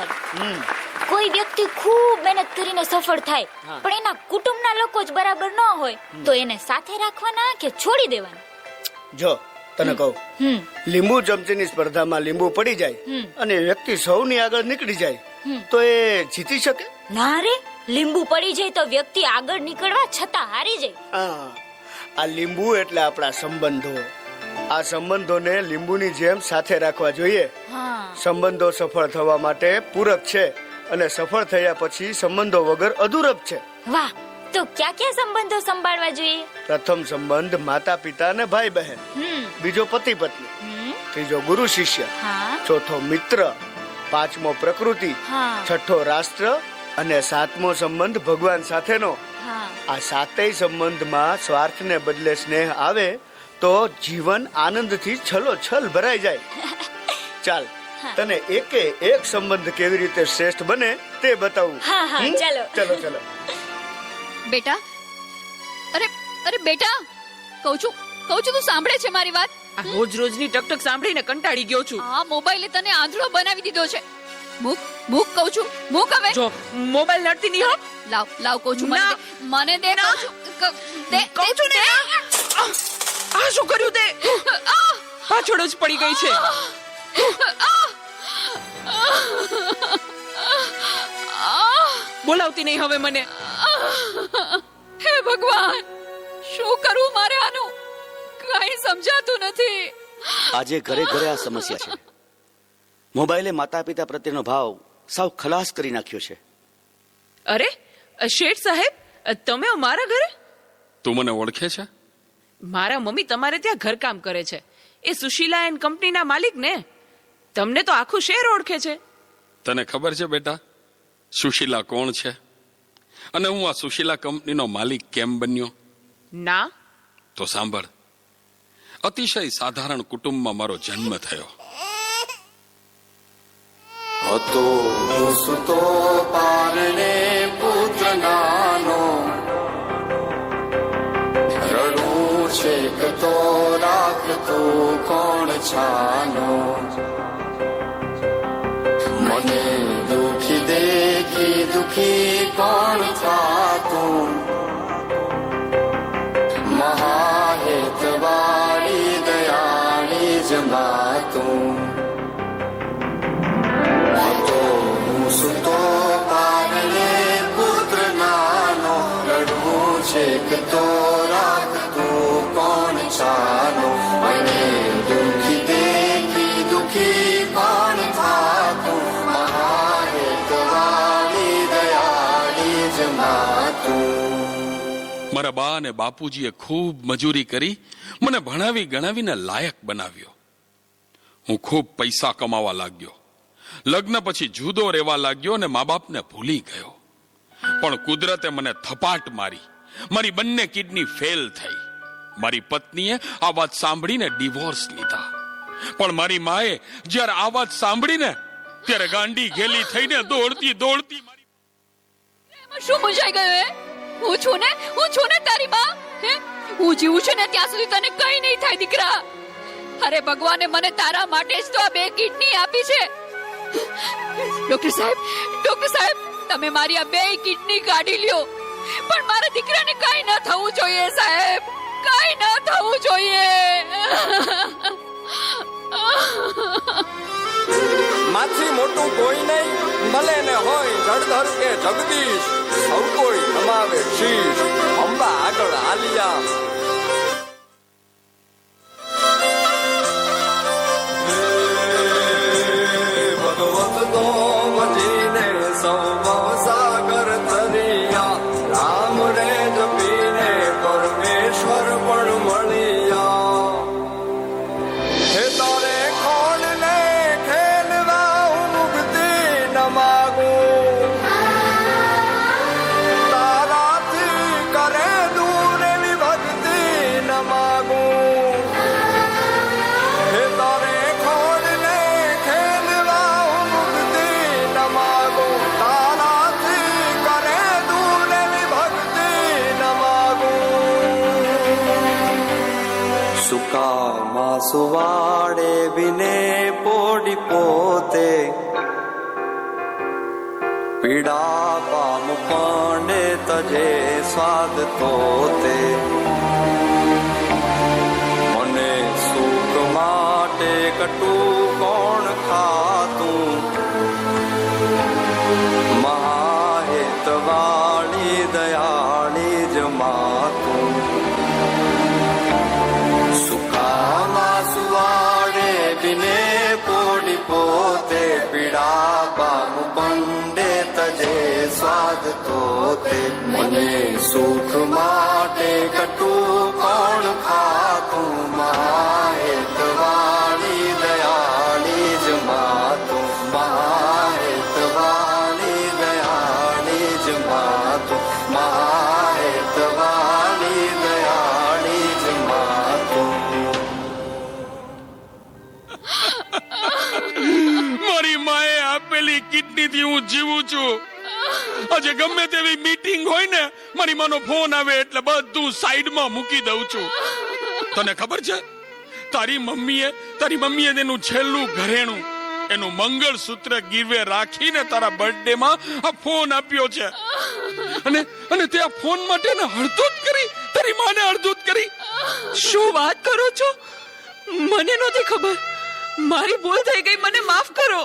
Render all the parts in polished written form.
થાય. કોઈ વ્યક્તિ ખૂબ મહેનત કરીને સફળ થાય પણ એના કુટુંબના લોકો જ બરાબર ન હોય તો એને સાથે રાખવાના કે છોડી દેવાના? જો તને કહું, લીંબુ ચમચીની સ્પર્ધામાં લીંબુ પડી જાય અને વ્યક્તિ સૌની આગળ નીકળી જાય તો એ જીતી શકે? ના રે, લીંબુ પડી જાય તો વ્યક્તિ આગળ નીકળવા છતાં હારી જાય. આ લીંબુ એટલે આપણા સંબંધો. આ સંબંધોને લીંબુની જેમ સાથે રાખવા જોઈએ. સંબંધો સફળ થવા માટે પૂરક છે અને સફળ થયા પછી સંબંધો વગર અધૂરપ છે. વાહ, તો ક્યાં ક્યાં સંબંધો સંભાળવા જોઈએ? પ્રથમ સંબંધ માતા પિતા અને ભાઈ બહેન, બીજો પતિ પત્ની, ત્રીજો ગુરુ શિષ્ય, ચોથો મિત્ર, પાંચમો પ્રકૃતિ, છઠ્ઠો રાષ્ટ્ર અને સાતમો સંબંધ ભગવાન સાથેનો. આ સાતેય સંબંધમાં સ્વાર્થને બદલે સ્નેહ આવે તો જીવન આનંદથી છલોછલ ભરાઈ જાય. ચાલ, તને એકે એક સંબંધ કેવી રીતે શ્રેષ્ઠ બને તે બતાવું. ચાલો ચલો ચલો. બેટા, અરે બેટા, કહું છું તું સાંભળે છે મારી વાત? રોજ રોજની ટકટક સાંભળીને કંટાળી ગયો છું. આ મોબાઈલે તને આંધળો બનાવી દીધો છે. મૂક કહું છું, મૂક હવે. જો મોબાઈલ નડતી નહીં હો. લાવ કહું છું, મને દે કહું છું ને. આ શું કર્યું તે? પાછળ જ પડી ગઈ છે. બોલાવતી નહીં હવે મને. હે ભગવાન, શું કરું મારે આનું? કઈ સમજાતું નથી. આજે ઘરે ઘરે આ સમસ્યા છે. મોબાઈલે માતા પિતા પ્રત્યેનો ભાવ સાવ ખલાસ કરી નાખ્યો છે. અરે શેઠ સાહેબ, તમે અમારા ઘરે? તું મને ઓળખે છે? મારા મમ્મી તમારે ત્યાં ઘરકામ કરે છે. એ સુશીલા એન્ડ કંપનીના માલિક ને. તમને તો આખું શહેર ઓળખે છે. તને ખબર છે બેટા સુશીલા કોણ છે અને હું આ સુશીલા કંપનીનો માલિક કેમ બન્યો? ના. તો સાંભળ. અતિશય સાધારણ કુટુંબમાં મારો જન્મ થયો. હતો સુતો પારણે પુત્ર નાનો, રડું છેક તો રાખતો કોણ છાનો, મને દુખી દેખી દુખી કોણ થાતું, મહાહેતવાળી દયાળી જમાતું. સુતો પારણે પુત્ર નાનો, રડવું છેક તો રાખતું કોણ છાનો, મને દુખી દેખી દુખી કોણ થાતું, મહાહેતવાળી દયાળી જમાતું. મારા બા અને બાપુજીએ ખૂબ મજૂરી કરી મને ભણાવી ગણાવીને લાયક બનાવ્યો. હું ખૂબ પૈસા કમાવા લાગ્યો. લગ્ન પછી જુદો રહેવા લાગ્યો અને મા બાપને ભૂલી ગયો. પણ કુદરતે મને થપાટ મારી. મારી બંને કિડની ફેલ થઈ. મારી પત્નીએ આ વાત સાંભળીને ડિવોર્સ લીધા. પણ મારી માએ જ્યારે આ વાત સાંભળીને ત્યારે ગાંડી ઘેલી થઈને દોડતી દોડતી શું મૂંઝાઈ ગયો? હું છું ને તારી બા. હું જીવું છું ને ત્યાં સુધી તને કઈ નહીં થાય દીકરા. અરે ભગવાને મને તારા માટે જ તો આ 2 કિડની આપી છે. ડોક્ટર સાહેબ, તમે મારી આ 2 કિડની કાઢી લ્યો, પણ મારા દીકરાને કઈ ન થવું જોઈએ સાહેબ, કઈ ન થવું જોઈએ. માથી મોટું કોઈ નહીં, ભલે ને હોય જળધર કે જગદીશ, સૌ કોઈ નમાવે શીશ, અંબા આગળ આલિયા. સાગર તરિયા, રામ રે જપીને પરમેશ્વર પણ મળ્યા. હે તારે ખોલ ને ખેલવા મુક્તિ ન માગું, તારાથી કરે દૂર એવી ભક્તિ ન માગું. હે તારે ખોલ ને ખેલવા મુક્તિ ન માગું, તારાથી કરે દૂર એવી ભક્તિ ન માગું. સુકામાં સુવાડે વિને પોડી પોતે, પીડા પામ પાંડે તજે સ્વાદ તો તે મને સુખ માટે કટું કોણ ખાતું મહાહેતવાળી દયાળી જ માતું સુખામાં સુવાડે બિને પોડી પોતે પીડા પામ પંડે તજે સ્વાદ તો તે મને સુખ માટે કટું કોણ ખાતું મહાહેતવાળી દયાળી જ માતું મહાહેતવાળી દયાળી જ માતું મહાહેતવાળી દયાળી જ માતું મારી માએ આપેલી કિડની થી હું જીવું છું. આજે ગમે તેવી મીટિંગ હોય ને મારી માનો ફોન આવે એટલે બધું સાઈડમાં મૂકી દઉં છું. તને ખબર છે તારી મમ્મીએ તેનું છેલ્લું ઘરેણું એનું મંગળસૂત્ર ગીરવે રાખીને તારા બર્થડે માં આ ફોન આપ્યો છે અને તે આ ફોન માટે ને હળદૂત કરી તારી માને હળદૂત કરી. શું વાત કરો છો? મને નહોતી ખબર. મારી ભૂલ થઈ ગઈ, મને માફ કરો.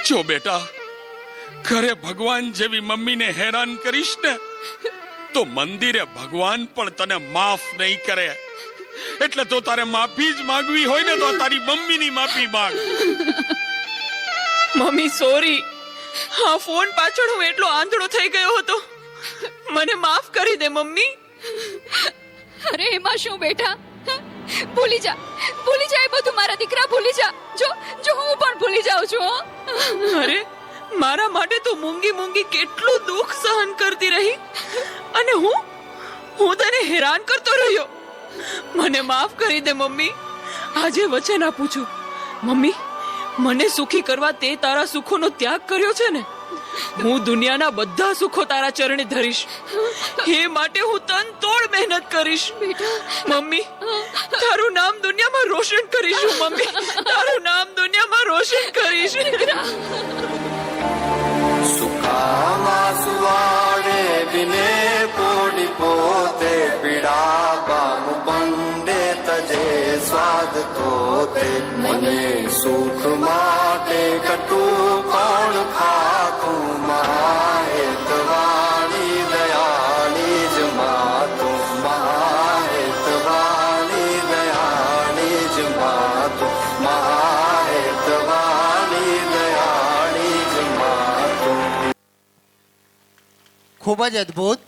જો બેટા, ઘરે ભગવાન જેવી મમ્મીને હેરાન કરીશ ને તો મંદિરે ભગવાન પણ તને માફ નહીં કરે. એટલે તો તારે માફી જ માંગવી હોય ને તો તારી મમ્મીની માફી માંગ. Mummy sorry. હા, ફોન પાછળ હું એટલો આંધળો થઈ ગયો હતો. મને માફ કરી દે મમ્મી. અરે એમાં શું બેટા, ભૂલી જા એ બધું મારા દીકરા, ભૂલી જા. જો હું પણ ભૂલી જાઉં છું. અરે મારા માટે તો મૂંગી કેટલું દુઃખ સહન કરતી રહી અને હું તને હેરાન કરતો રહ્યો. મને માફ કરી દે મમ્મી. આજે વચન આપું છું મમ્મી, મને સુખી કરવા તે તારા સુખોનો ત્યાગ કર્યો છે ને, હું દુનિયાના બધા સુખો તારા ચરણે ધરીશ. એ માટે હું તન તોડ મહેનત કરીશ. મમ્મી, તારું નામ દુનિયામાં રોશન કરીશ. મમ્મી, તારું નામ દુનિયામાં રોશન કરીશ. સુખામાં સુવાડે બિને પોડી પોતે પીડા પામ પંડે તજે સ્વાદ તો તે મને સુખ માટે કટું કોણ ખાતું મહાહેતવાળી દયાળી જ માતું મહાહેતવાળી દયાળી જ માતું મહાહેતવાળી દયાળી જ માતું. ખૂબ જ અદ્ભુત.